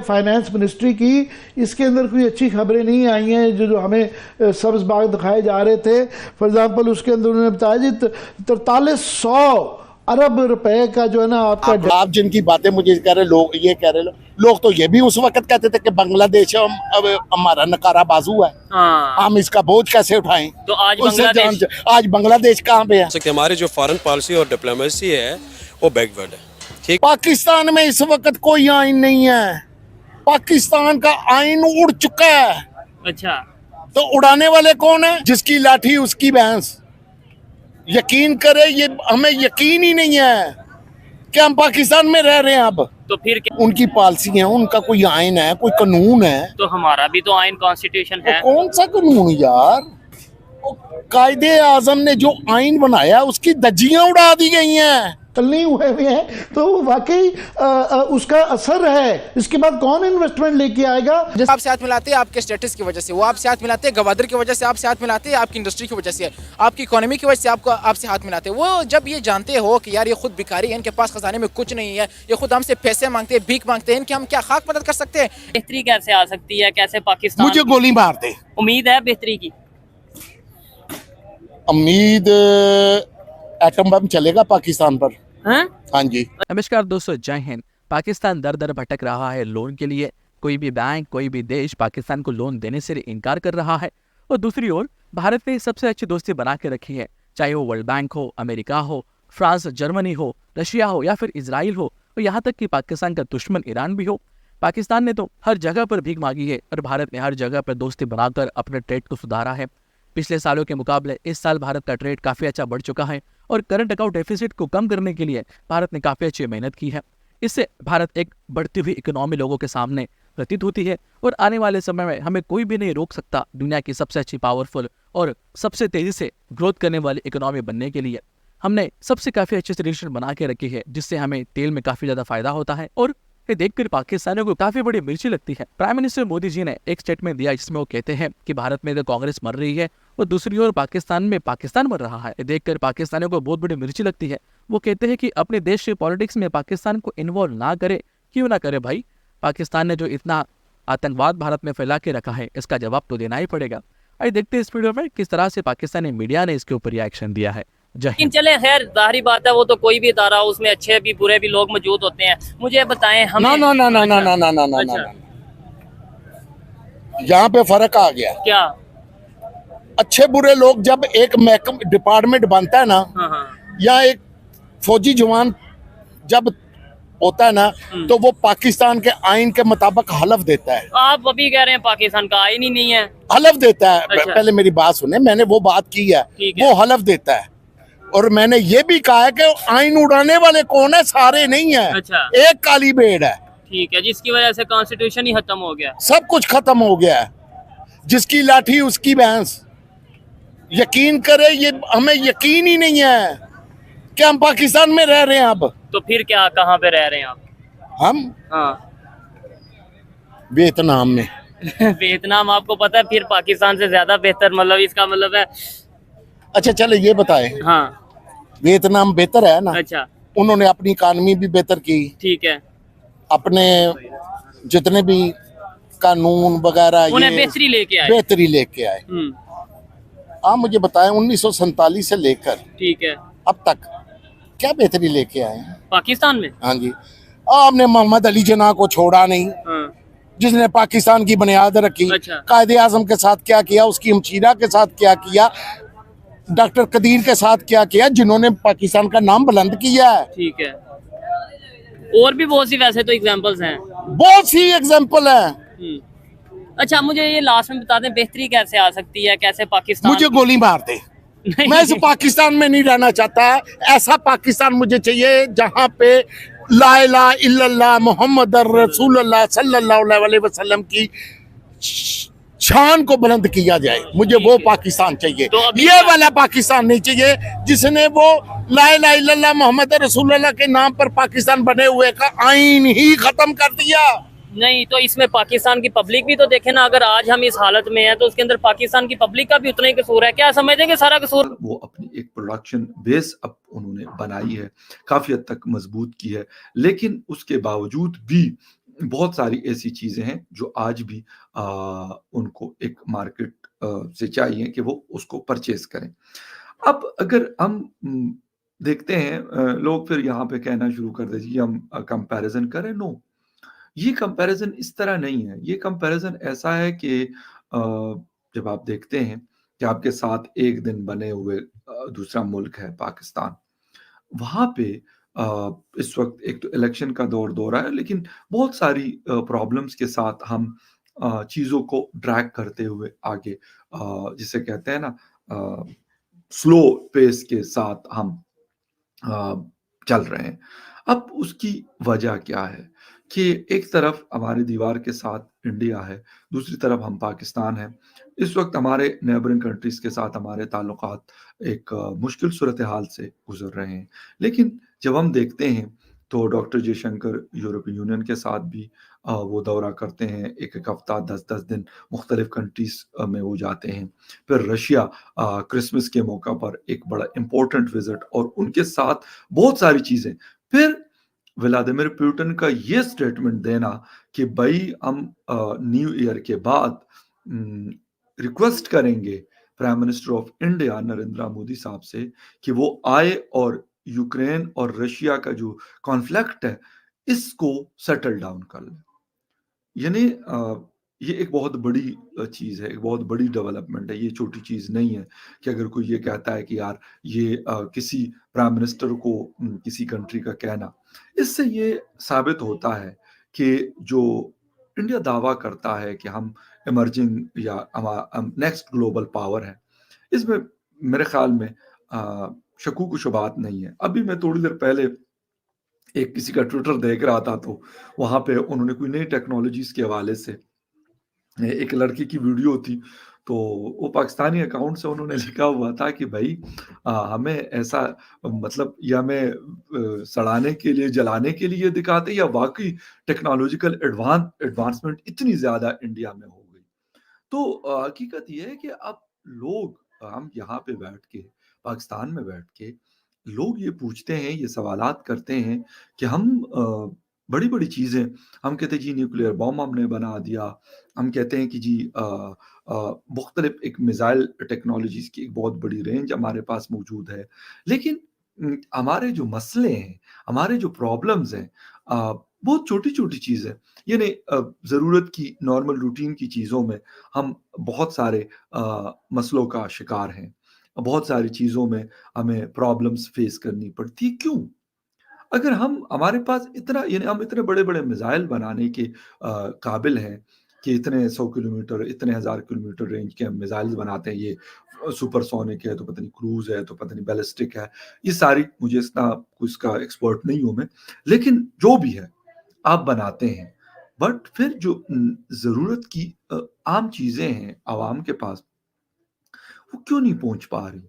Finance ministry की इसके अंदर कोई अच्छी खबरें नहीं आई हैं जो हमें सब्ज बाग दिखाए जा रहे थे। फॉर एग्जांपल उसके अंदर उन्होंने बताया जी 4300 अरब रुपए का जो है ना आपका आप जिनकी बातें मुझे कह रहे लोग ये कह रहे लोग तो ये भी उस वक्त कहते थे कि बांग्लादेश अब हमारा नकारा बाजू है, हम इसका बोझ कैसे उठाएं। तो आज बांग्लादेश कहाँ पे है? हमारी जो फॉरेन पॉलिसी और डिप्लोमेसी है वो बैकवर्ड है। ठीक, पाकिस्तान में इस वक्त कोई आइन नहीं है, पाकिस्तान का आइन उड़ चुका है। अच्छा, तो उड़ाने वाले कौन है? जिसकी लाठी उसकी भैंस। यकीन करे, ये हमें यकीन ही नहीं है कि हम पाकिस्तान में रह रहे हैं अब। तो फिर क्या? उनकी पॉलिसी है, उनका कोई आइन है, कोई कानून है। तो हमारा भी तो आइन कॉन्स्टिट्यूशन है। तो कौन सा कानून यार? कायदे आजम ने जो आइन बनाया उसकी धज्जियां उड़ा दी गई हैं। नहीं हुए हैं तो वाकई उसका असर है। इसके बाद कौन इन्वेस्टमेंट लेके आएगा? आपसे हाथ मिलाते हैं आपके स्टेटस की वजह से, वो आपसे हाथ मिलाते हैं गवादर की वजह से, आपसे हाथ मिलाते हैं आपकी इंडस्ट्री की वजह से, आपकी इकोनॉमी की वजह से आपको आपसे हाथ मिलाते हैं। वो जब ये जानते हो कि यार ये खुद भिखारी है, इनके पास खजाने में कुछ नहीं है, ये खुद हमसे पैसे मांगते हैं, भीख मांगते हैं, इनकी हम क्या खाक मदद कर सकते हैं? बेहतरी कैसे आ सकती है? कैसे पाकिस्तान मुझे गोली मार दे। उम्मीद है बेहतरी की? उम्मीद एटम बम चलेगा पाकिस्तान पर। हाँ जी। नमस्कार दोस्तों, जय हिंद। पाकिस्तान दर दर भटक रहा है लोन के लिए। कोई भी बैंक, कोई भी देश पाकिस्तान को लोन देने से इनकार कर रहा है। और दूसरी ओर भारत ने सबसे अच्छी दोस्ती बना के रखी है, चाहे वो वर्ल्ड बैंक हो, अमेरिका हो, फ्रांस, जर्मनी हो, रशिया हो या फिर इजराइल हो, और यहाँ तक कि पाकिस्तान का दुश्मन ईरान भी हो। पाकिस्तान ने तो हर जगह पर भीख मांगी है और भारत ने हर जगह पर दोस्ती बनाकर अपने ट्रेड को सुधारा है। पिछले सालों के मुकाबले इस साल भारत का ट्रेड काफी अच्छा बढ़ चुका है और करंट अकाउंट डेफिसिट को कम करने के लिए भारत ने काफी अच्छी मेहनत की है। इससे भारत एक बढ़ती हुई इकोनॉमी लोगों के सामने प्रतीत होती है और आने वाले समय में हमें कोई भी नहीं रोक सकता दुनिया की सबसे अच्छी, पावरफुल और सबसे तेजी से ग्रोथ करने वाली इकोनॉमी बनने के लिए। हमने सबसे काफी अच्छे से रिलेशन बना के रखी है, जिससे हमें तेल में काफी ज्यादा फायदा होता है और ये देखकर पाकिस्तानियों को काफी बड़ी मिर्ची लगती है। प्राइम मिनिस्टर मोदी जी ने एक स्टेटमेंट दिया जिसमें वो कहते हैं कि भारत में तो कांग्रेस मर रही है और दूसरी ओर पाकिस्तान में पाकिस्तान मर रहा है। ये देखकर पाकिस्तानियों को बहुत बड़ी मिर्ची लगती है। वो कहते हैं कि अपने देश के पॉलिटिक्स में पाकिस्तान को इन्वॉल्व ना करे। क्यों ना करे भाई? पाकिस्तान ने जो इतना आतंकवाद भारत में फैला के रखा है, इसका जवाब तो देना ही पड़ेगा। आइए देखते हैं इस वीडियो में किस तरह से पाकिस्तानी मीडिया ने इसके ऊपर रिएक्शन दिया है। लेकिन चले खैर, जाहिर बात है वो तो कोई भी इदारा हो, उसमें अच्छे भी बुरे भी लोग मौजूद होते हैं। मुझे बताएं हम ना ना ना ना ना ना ना ना ना ना, यहाँ पे फर्क आ गया। क्या? अच्छे बुरे लोग जब एक डिपार्टमेंट बनता है ना, या एक फौजी जवान जब होता है ना, तो वो पाकिस्तान के आइन के मुताबिक हलफ देता है। आप अभी कह रहे हैं पाकिस्तान का आइन ही नहीं है, हलफ देता है। अच्छा। पहले मेरी बात सुने, मैंने वो बात की है, वो हलफ देता है। और मैंने ये भी कहा है कि आइन उड़ाने वाले कौन है? सारे नहीं है। अच्छा। एक काली भेड़ है। ठीक है, जिसकी वजह से कॉन्स्टिट्यूशन ही खत्म हो गया, सब कुछ खत्म हो गया है। जिसकी लाठी उसकी भैंस। यकीन करे, ये हमें यकीन ही नहीं है कि हम पाकिस्तान में रह रहे हैं अब। तो फिर क्या, कहाँ पे रह रहे हैं आप? हम हाँ वियतनाम में। वियतनाम आपको पता है फिर पाकिस्तान से ज्यादा बेहतर, मतलब इसका मतलब है। अच्छा चले ये बताएं, हाँ वियतनाम बेहतर है ना? अच्छा, उन्होंने अपनी इकानमी भी बेहतर की, ठीक है, अपने जितने भी कानून वगैरह उन्हें बेहतरी लेके आए। बेहतरी लेके आए। आप मुझे बताएं 1947 से लेकर ठीक है, अब तक क्या बेहतरी लेके आए हैं पाकिस्तान में? हाँ जी। आपने मोहम्मद अली जिन्ना को छोड़ा नहीं, हाँ। जिसने पाकिस्तान की बुनियाद रखी। अच्छा। कायदे आजम के साथ क्या किया, उसकी हमशीरा के साथ क्या किया, डॉक्टर कदीर के साथ क्या किया, जिन्होंने पाकिस्तान का नाम बुलंद किया है। ठीक है, और भी बहुत सी वैसे तो एग्जांपल्स हैं, बहुत सी एग्जांपल है। अच्छा मुझे ये लास्ट में बता दें, बेहतरी कैसे आ सकती है? कैसे पाकिस्तान? मुझे गोली मार दे। मैं इस पाकिस्तान में नहीं रहना चाहता। ऐसा पाकिस्तान मुझे चाहिए जहां पे ला इलाहा इल्लल्लाह मुहम्मद रसूलुल्लाह सल्लल्लाहु अलैहि वसल्लम की शान को बुलंद किया जाए। मुझे वो पाकिस्तान चाहिए। तो ये वाला पाकिस्तान नहीं चाहिए जिसने वो ला इलाहा इल्लल्लाह मुहम्मद रसूलुल्लाह के नाम पर पाकिस्तान बने हुए का आइन ही खत्म कर दिया। नहीं, तो इसमें पाकिस्तान की पब्लिक भी तो देखे ना। अगर आज हम इस हालत में हैं तो उसके अंदर पाकिस्तान की पब्लिक का भी उतना ही कसूर है। क्या समझते कि सारा कसूर? वो अपनी एक प्रोडक्शन बेस अब उन्होंने बनाई है, काफी हद तक मजबूत की है, लेकिन उसके बावजूद भी बहुत सारी ऐसी चीज़ें हैं जो आज भी उनको एक मार्केट से चाहिए कि वो उसको परचेज़ करें। अब अगर हम देखते हैं लोग फिर यहाँ पे कहना शुरू कर दें जी हम कंपैरिज़न करें, नो। ये कंपैरिज़न इस तरह नहीं है। ये कंपैरिज़न ऐसा है कि जब आप देखते हैं कि आपके साथ एक दिन बने हुए दूसरा मुल्क है पाकिस्तान, वहाँ पे इस वक़्त एक तो इलेक्शन का दौर है, लेकिन बहुत सारी प्रॉब्लम्स के साथ हम चीज़ों को ड्रैग करते हुए आगे जिसे कहते हैं ना स्लो पेस के साथ हम अ, चल रहे हैं। अब उसकी वजह क्या है कि एक तरफ हमारी दीवार के साथ इंडिया है, दूसरी तरफ हम पाकिस्तान हैं। इस वक़्त हमारे नेबरिंग कंट्रीज़ के साथ हमारे ताल्लुकात एक मुश्किल सूरत-ए-हाल से गुज़र रहे हैं। लेकिन जब हम देखते हैं तो डॉक्टर जयशंकर यूरोपीय यूनियन के साथ भी वो दौरा करते हैं, 1-1 हफ़्ता, 10-10 दिन मुख्तलिफ़ कंट्रीज़ में वो जाते हैं। फिर रशिया क्रिसमस के मौका पर एक बड़ा इम्पोर्टेंट विज़िट और उनके साथ बहुत सारी चीज़ें। फिर व्लादिमीर पुतिन का ये स्टेटमेंट देना कि भई हम न्यू ईयर के बाद रिक्वेस्ट करेंगे prime minister of India Narendra Modi साहब से कि वो आए और यूक्रेन और रशिया का जो कॉन्फ्लिक्ट है, इसको सेटल डाउन कर लें। यानी ये एक बहुत बड़ी चीज़ है, एक बहुत बड़ी डेवलपमेंट है, ये छोटी चीज़ नहीं है कि अगर कोई ये कहता है कि यार ये किसी प्राइम मिनिस्टर को किसी कंट्री का कहना, इससे ये साबित होता है कि जो इंडिया दावा करता है कि हम इमर्जिंग या हम नेक्स्ट ग्लोबल पावर है, इसमें मेरे ख़्याल में शकूक व शुबहात नहीं है। अभी मैं थोड़ी देर पहले एक किसी का ट्विटर देख रहा था तो वहाँ पे उन्होंने कोई नई टेक्नोलॉजीज़ के हवाले से एक लड़की की वीडियो थी, तो वो पाकिस्तानी अकाउंट से उन्होंने लिखा हुआ था कि भई हमें ऐसा मतलब ये हमें सड़ाने के लिए, जलाने के लिए दिखाते या वाक़ई टेक्नोलॉजिकल एडवांसमेंट इतनी ज़्यादा इंडिया में हो गई। तो हकीकत ये है कि अब लोग हम यहाँ पे बैठ के, पाकिस्तान में बैठ के, लोग ये पूछते हैं, ये सवालात करते हैं कि हम बड़ी-बड़ी चीज़ें हम कहते हैं जी न्यूक्लियर बॉम्ब हमने बना दिया। हम कहते हैं कि जी मुख्तलिफ एक मिसाइल टेक्नोलॉजीज़ की एक बहुत बड़ी रेंज हमारे पास मौजूद है। लेकिन हमारे जो मसले हैं, हमारे जो प्रॉब्लम्स हैं बहुत छोटी-छोटी चीज़ है। यानी ज़रूरत की नॉर्मल रूटीन की चीज़ों में हम बहुत सारे मसलों का शिकार हैं। बहुत सारी चीज़ों में हमें प्रॉब्लम्स फेस करनी पड़ती है, क्यों? अगर हम हमारे पास इतना यानी हम इतने बड़े-बड़े मिसाइल बनाने के काबिल हैं कि इतने 100 किलोमीटर, इतने हज़ार किलोमीटर रेंज के हम मिसाइल्स बनाते हैं, ये सुपरसोनिक है, तो पता नहीं क्रूज़ है, तो पता नहीं बैलिस्टिक है। ये सारी मुझे इतना उसका एक्सपर्ट नहीं हूँ मैं, लेकिन जो भी है, आप बनाते हैं। बट फिर जो ज़रूरत की आम चीज़ें हैं आवाम के पास, वो क्यों नहीं पहुँच पा रही?